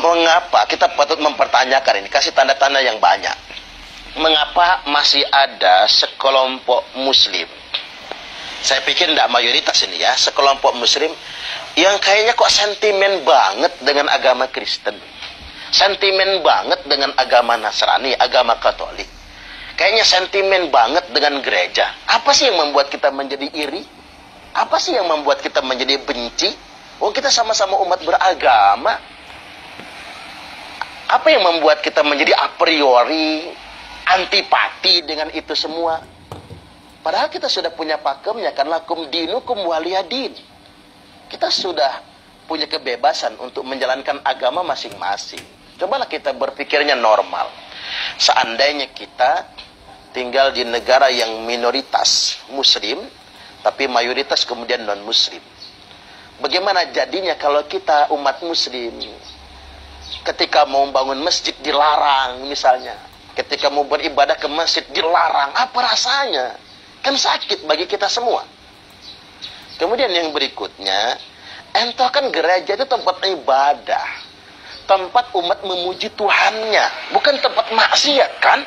Mengapa kita patut mempertanyakan ini? Kasih tanda-tanda yang banyak. Mengapa masih ada sekelompok muslim, saya pikir tidak mayoritas ini ya, sekelompok muslim yang kayaknya kok sentimen banget dengan agama Kristen, sentimen banget dengan agama Nasrani, agama Katolik, kayaknya sentimen banget dengan gereja. Apa sih yang membuat kita menjadi iri? Apa sih yang membuat kita menjadi benci? Oh, kita sama-sama umat beragama. Apa yang membuat kita menjadi a priori antipati dengan itu semua? Padahal kita sudah punya pakemnya, kan lakum dinukum waliyadin. Kita sudah punya kebebasan untuk menjalankan agama masing-masing. Cobalah kita berpikirnya normal. Seandainya kita tinggal di negara yang minoritas muslim, tapi mayoritas kemudian non-muslim. Bagaimana jadinya kalau kita umat muslim, ketika mau bangun masjid dilarang misalnya, ketika mau beribadah ke masjid dilarang, apa rasanya? Kan sakit bagi kita semua. Kemudian yang berikutnya, entah kan gereja itu tempat ibadah, tempat umat memuji Tuhannya, bukan tempat maksiat kan?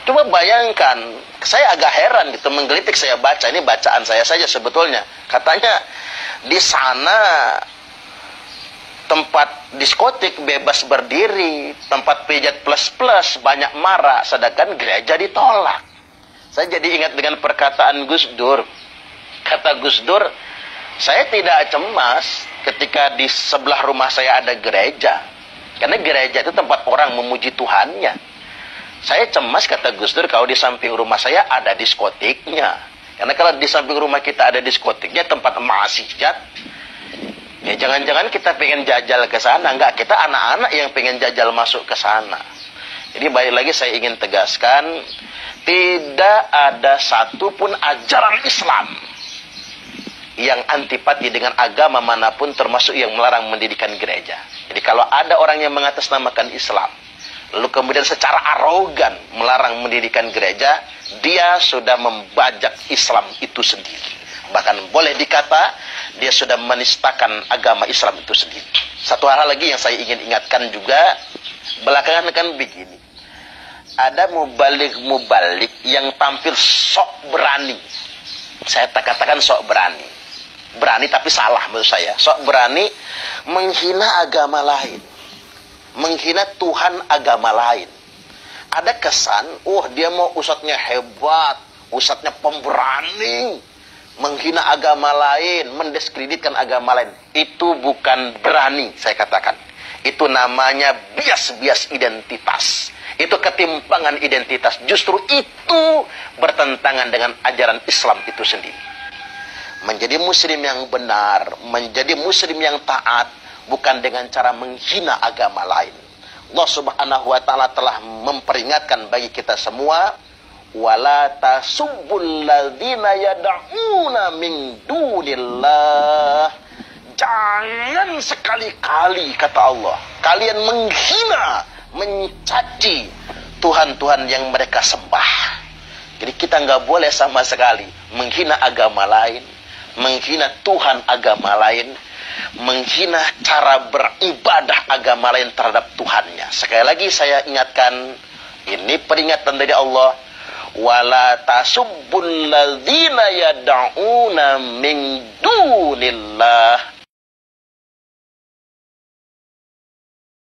Coba bayangkan, saya agak heran gitu, menggelitik saya baca, ini bacaan saya saja sebetulnya. Katanya di sana tempat diskotik bebas berdiri, tempat pijat plus-plus banyak marah, sedangkan gereja ditolak. Saya jadi ingat dengan perkataan Gus Dur. Kata Gus Dur, saya tidak cemas ketika di sebelah rumah saya ada gereja, karena gereja itu tempat orang memuji Tuhannya. Saya cemas, kata Gus Dur, kalau di samping rumah saya ada diskotiknya. Karena kalau di samping rumah kita ada diskotiknya, tempat maksiat, ya jangan-jangan kita pengen jajal ke sana. Enggak, kita anak-anak yang pengen jajal masuk ke sana. Jadi balik lagi saya ingin tegaskan, tidak ada satupun ajaran Islam yang antipati dengan agama manapun, termasuk yang melarang mendirikan gereja. Jadi kalau ada orang yang mengatasnamakan Islam, lalu kemudian secara arogan melarang mendirikan gereja, dia sudah membajak Islam itu sendiri. Bahkan boleh dikata dia sudah menistakan agama Islam itu sendiri. Satu hal lagi yang saya ingin ingatkan juga, belakangan kan begini, ada mubalik yang tampil sok berani. Saya katakan sok berani, berani tapi salah menurut saya. Sok berani menghina agama lain, menghina Tuhan agama lain. Ada kesan, dia mau ustadznya hebat, ustadznya pemberani, menghina agama lain, mendiskreditkan agama lain. Itu bukan berani, saya katakan. Itu namanya bias-bias identitas. Itu ketimpangan identitas. Justru itu bertentangan dengan ajaran Islam itu sendiri. Menjadi muslim yang benar, menjadi muslim yang taat, bukan dengan cara menghina agama lain. Allah Subhanahu wa ta'ala telah memperingatkan bagi kita semua, wala tasubbul ladzina yad'una min dunillah. Jangan sekali-kali, kata Allah, kalian menghina, mencaci Tuhan-Tuhan yang mereka sembah. Jadi kita nggak boleh sama sekali menghina agama lain, menghina Tuhan agama lain, menghina cara beribadah agama lain terhadap Tuhannya. Sekali lagi saya ingatkan, ini peringatan dari Allah, wala tasubbul ladzina yad'una min dunillah.